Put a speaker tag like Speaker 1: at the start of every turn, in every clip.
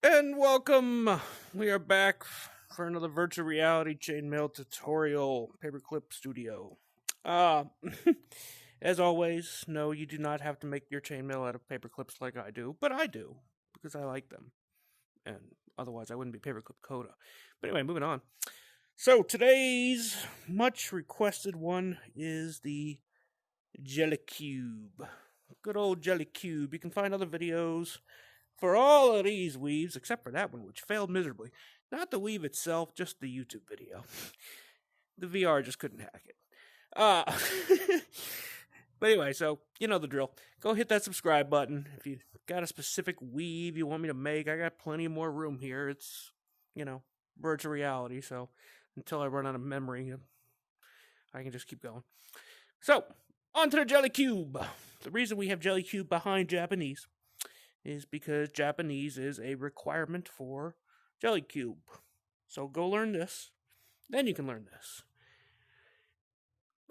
Speaker 1: And welcome! We are back for another virtual reality chainmail tutorial paperclip studio. Uh, as always, no, you do not have to make your chainmail out of paperclips like I do, but I do because I like them, and otherwise I wouldn't be paperclip coda. But anyway, moving on. So today's much requested one is the jelly cube. Good old jelly cube. You can find other videos for all of these weaves, except for that one, which failed miserably. Not the weave itself, just the YouTube video. The VR just couldn't hack it. But anyway, so you know the drill. Go hit that subscribe button. If you got a specific weave you want me to make, I got plenty more room here. It's, virtual reality, so until I run out of memory, I can just keep going. So, on to the jelly cube. The reason we have jelly cube behind Japanese is because Japanese is a requirement for jelly cube. So go learn this, then you can learn this.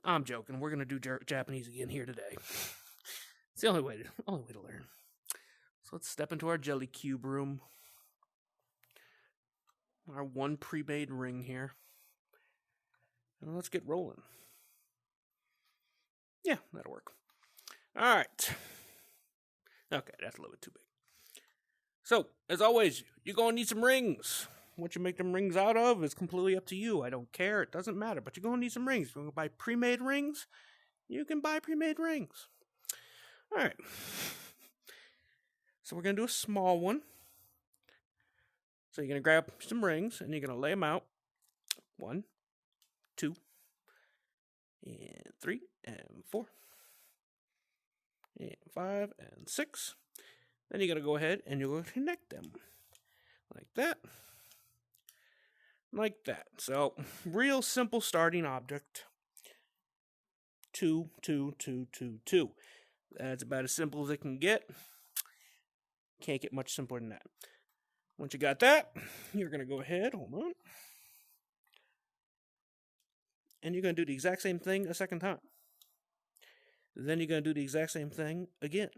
Speaker 1: I'm joking. We're gonna do Japanese again here today. It's the only way to learn. So let's step into our jelly cube room. Our one pre-made ring here, and let's get rolling. Yeah, that'll work. All right. Okay, that's a little bit too big. So, as always, you're going to need some rings. What you make them rings out of is completely up to you. I don't care. It doesn't matter. But you're going to need some rings. If you're going to buy pre-made rings, you can buy pre-made rings. All right. So, we're going to do a small one. So, you're going to grab some rings, and you're going to lay them out. 1, 2, and 3, and 4, and 5, and 6. Then you're going to go ahead and you're going to connect them. Like that. Like that. So, real simple starting object. 2, 2, 2, 2, 2. That's about as simple as it can get. Can't get much simpler than that. Once you got that, you're going to go ahead, hold on. And you're going to do the exact same thing a second time. Then you're going to do the exact same thing again.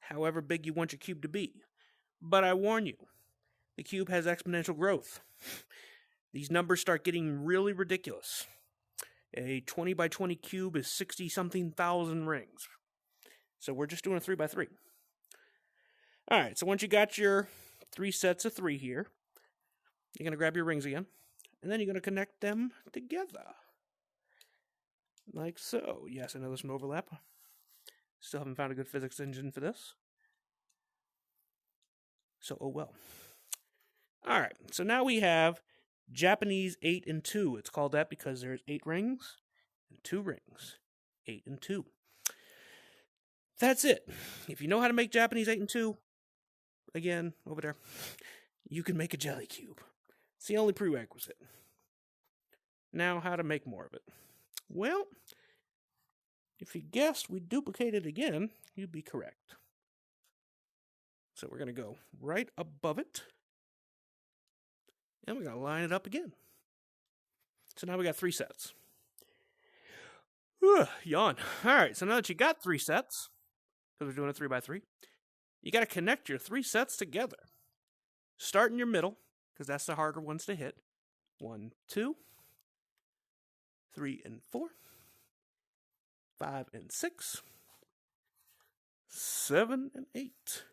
Speaker 1: However big you want your cube to be. But I warn you, the cube has exponential growth. These numbers start getting really ridiculous. A 20 by 20 cube is 60-something thousand rings. So we're just doing a 3 by 3. Alright, so once you got your 3 sets of 3 here, you're going to grab your rings again, and then you're going to connect them together. Like so. Yes, I know there's some overlap. Still haven't found a good physics engine for this. So, oh well. Alright, so now we have Japanese 8 and 2. It's called that because there's 8 rings and 2 rings. 8 and 2. That's it. If you know how to make Japanese 8 and 2, again, over there, you can make a jelly cube. It's the only prerequisite. Now, how to make more of it. Well, if you guessed we duplicated again, you'd be correct. So we're going to go right above it. And we're going to line it up again. So now we got 3 sets. Yawn. Alright, so now that you got 3 sets, because we're doing a 3 by 3, you got to connect your 3 sets together. Start in your middle, because that's the harder ones to hit. 1, 2, 3 and 4, 5 and 6, 7 and 8.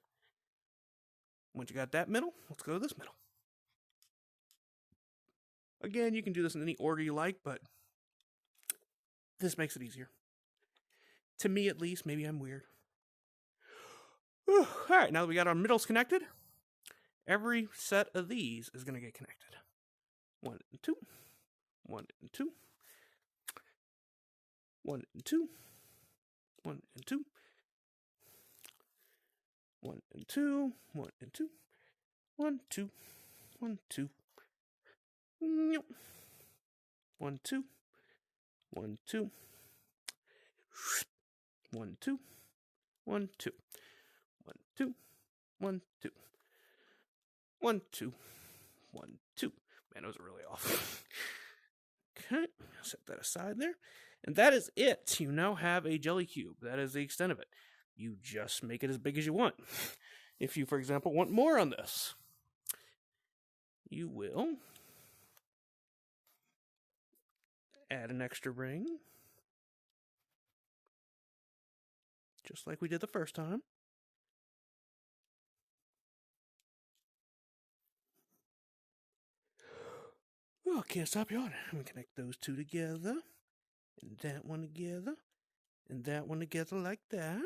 Speaker 1: Once you got that middle, let's go to this middle. Again, you can do this in any order you like, but this makes it easier. To me, at least. Maybe I'm weird. Alright, now that we got our middles connected, every set of these is going to get connected. 1 and 2, 1 and 2, 1 and 2, 1 and 2, 1 and 2, 1 and 2, 1, 2, 1, 2, 1, 2, 1, 2, 1, 2, 1, 2, 1, 2, 1, 2, 1, 2, 1, 2. Man, those are really off. Okay, set that aside there. And that is it. You now have a jelly cube. That is the extent of it. You just make it as big as you want. If you, for example, want more on this, you will add an extra ring, just like we did the first time. Oh, can't stop yawning. I'm going to connect those two together, and that one together, and that one together like that.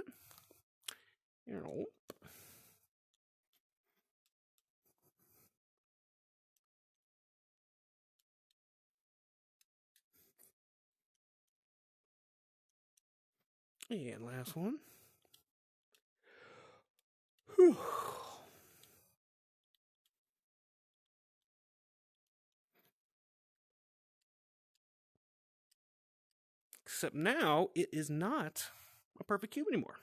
Speaker 1: And last one. Whew. Except now it is not a perfect cube anymore.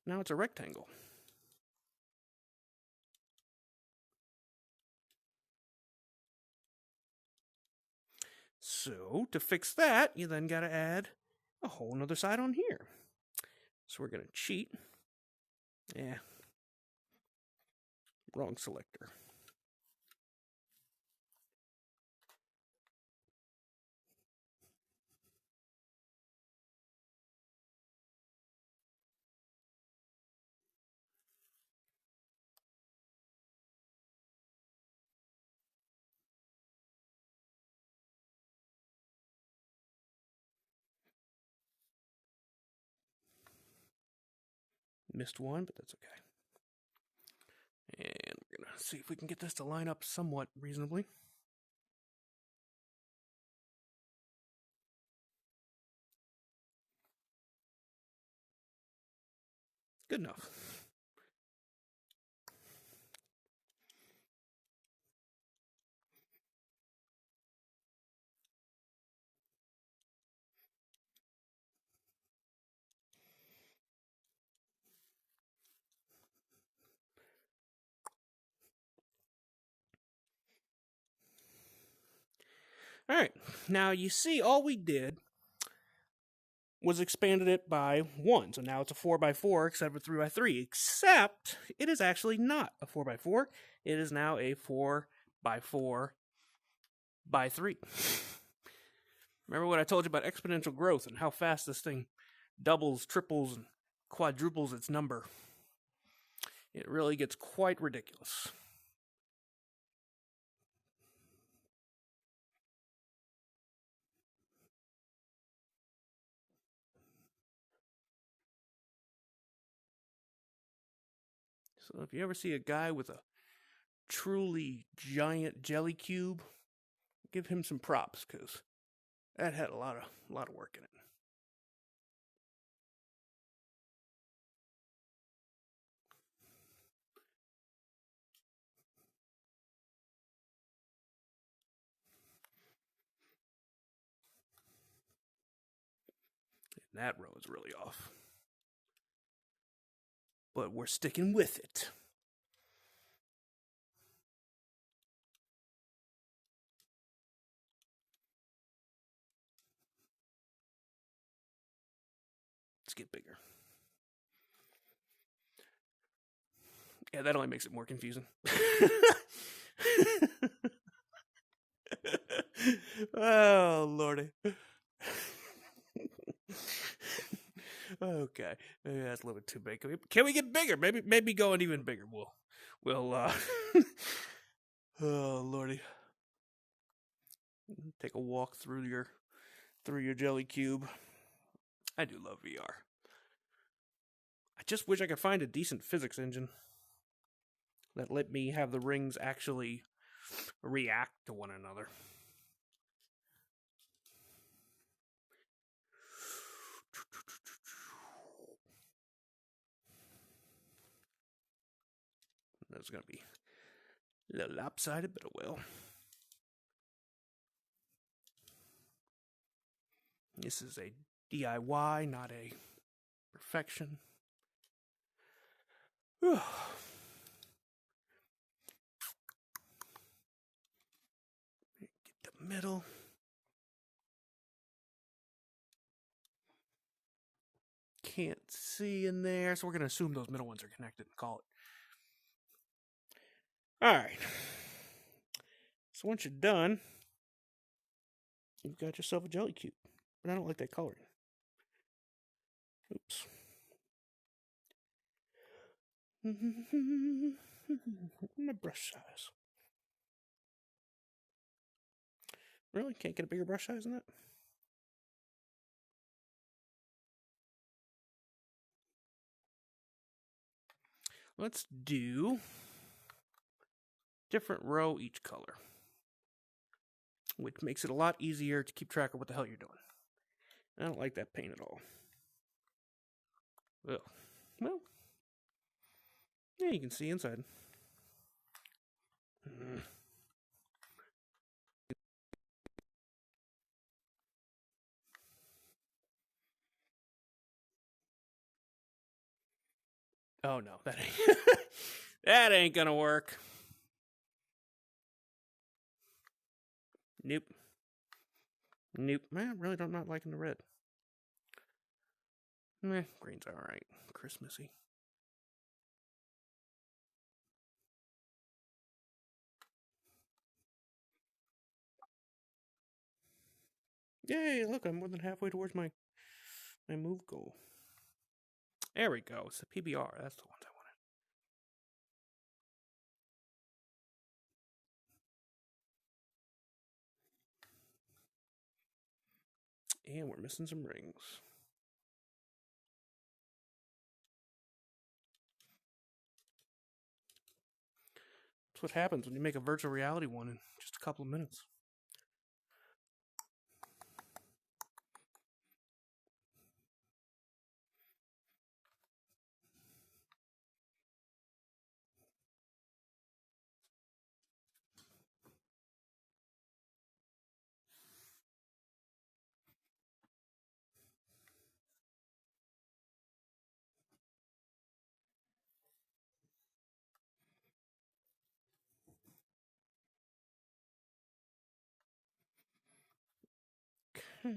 Speaker 1: Now it's a rectangle. So to fix that, you then got to add a whole nother side on here. So we're going to cheat. Yeah. Wrong selector. Missed one, but that's okay. And we're going to see if we can get this to line up somewhat reasonably. Good enough. All right, now you see all we did was expanded it by 1. So now it's a 4x4 except for 3x3, except it is actually not a 4x4. It is now a 4x4 by 3. Remember what I told you about exponential growth and how fast this thing doubles, triples, and quadruples its number. It really gets quite ridiculous. So if you ever see a guy with a truly giant jelly cube, give him some props, because that had a lot of work in it. And that row is really off. But we're sticking with it. Let's get bigger. Yeah, that only makes it more confusing. Oh, Lordy. Okay, maybe that's a little bit too big. Can we get bigger? Maybe going even bigger. We'll oh, Lordy. Take a walk through your jelly cube. I do love VR. I just wish I could find a decent physics engine that let me have the rings actually react to one another. That's going to be a little lopsided, but oh well. This is a DIY, not a perfection. Get the middle. Can't see in there, so we're going to assume those middle ones are connected and call it. Alright. So once you're done, you've got yourself a jelly cube. But I don't like that coloring. Oops. My brush size. Really? Can't get a bigger brush size than that? Let's do different row each color, which makes it a lot easier to keep track of what the hell you're doing. I don't like that paint at all. Ugh. Well, yeah, you can see inside. Oh no, that ain't that ain't gonna work. Nope. Nope. Man, I really don't not liking the red. Meh, green's alright. Christmassy. Yay, look, I'm more than halfway towards my move goal. There we go. It's the PBR. That's the ones I wanted. And we're missing some rings. That's what happens when you make a virtual reality one in just a couple of minutes. Okay.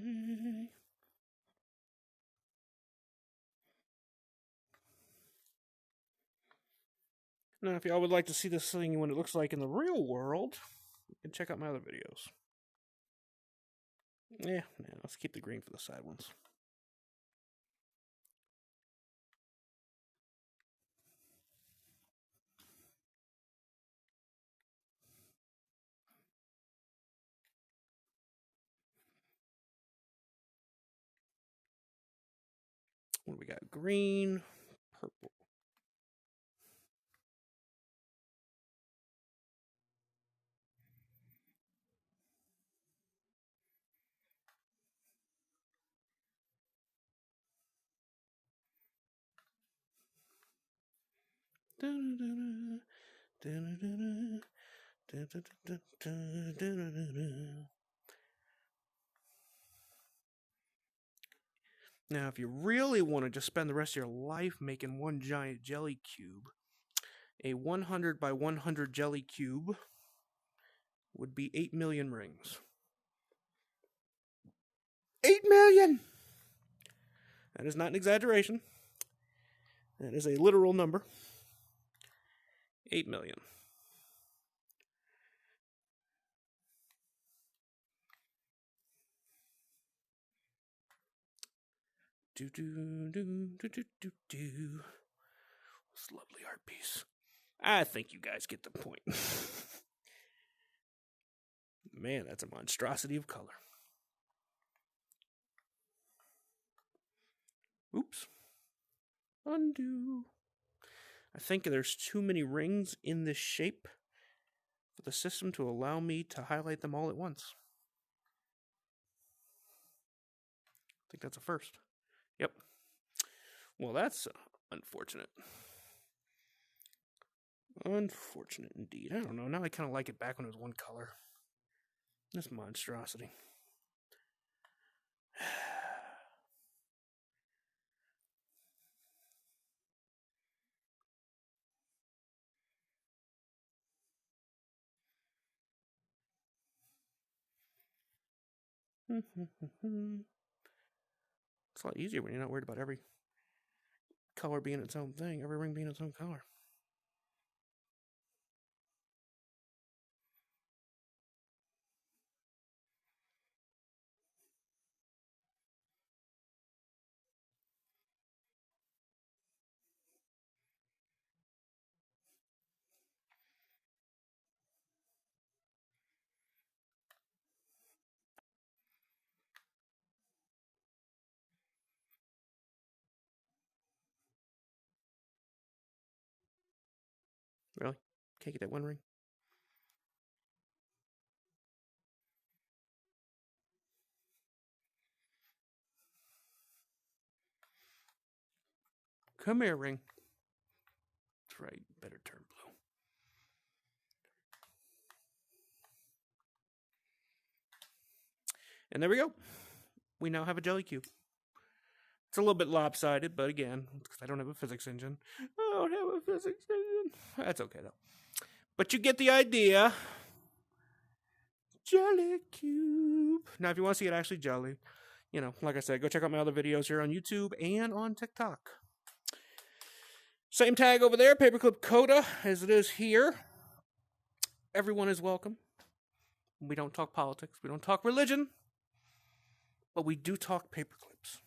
Speaker 1: Now, if y'all would like to see this thing when it looks like in the real world, you can check out my other videos. Yeah, let's keep the green for the side ones. What do we got? Green, purple. Now, if you really want to just spend the rest of your life making one giant jelly cube, a 100 by 100 jelly cube would be 8 million rings. 8 million! That is not an exaggeration. That is a literal number. 8 million. Do do do do do do do. This lovely art piece. I think you guys get the point. Man, that's a monstrosity of color. Oops. Undo. I think there's too many rings in this shape for the system to allow me to highlight them all at once. I think that's a first. Yep. Well, that's unfortunate. Unfortunate indeed. I don't know. Now I kind of like it back when it was one color. This monstrosity. It's a lot easier when you're not worried about every color being its own thing, every ring being its own color. Really? Can't get that one ring? Come here, ring. That's right. Better turn blue. And there we go. We now have a jelly cube. It's a little bit lopsided, but again, because I don't have a physics engine. I don't have a physics engine. That's okay, though. But you get the idea. Jelly cube. Now, if you want to see it actually jelly, like I said, go check out my other videos here on YouTube and on TikTok. Same tag over there, Paperclip Coda, as it is here. Everyone is welcome. We don't talk politics. We don't talk religion. But we do talk paperclips.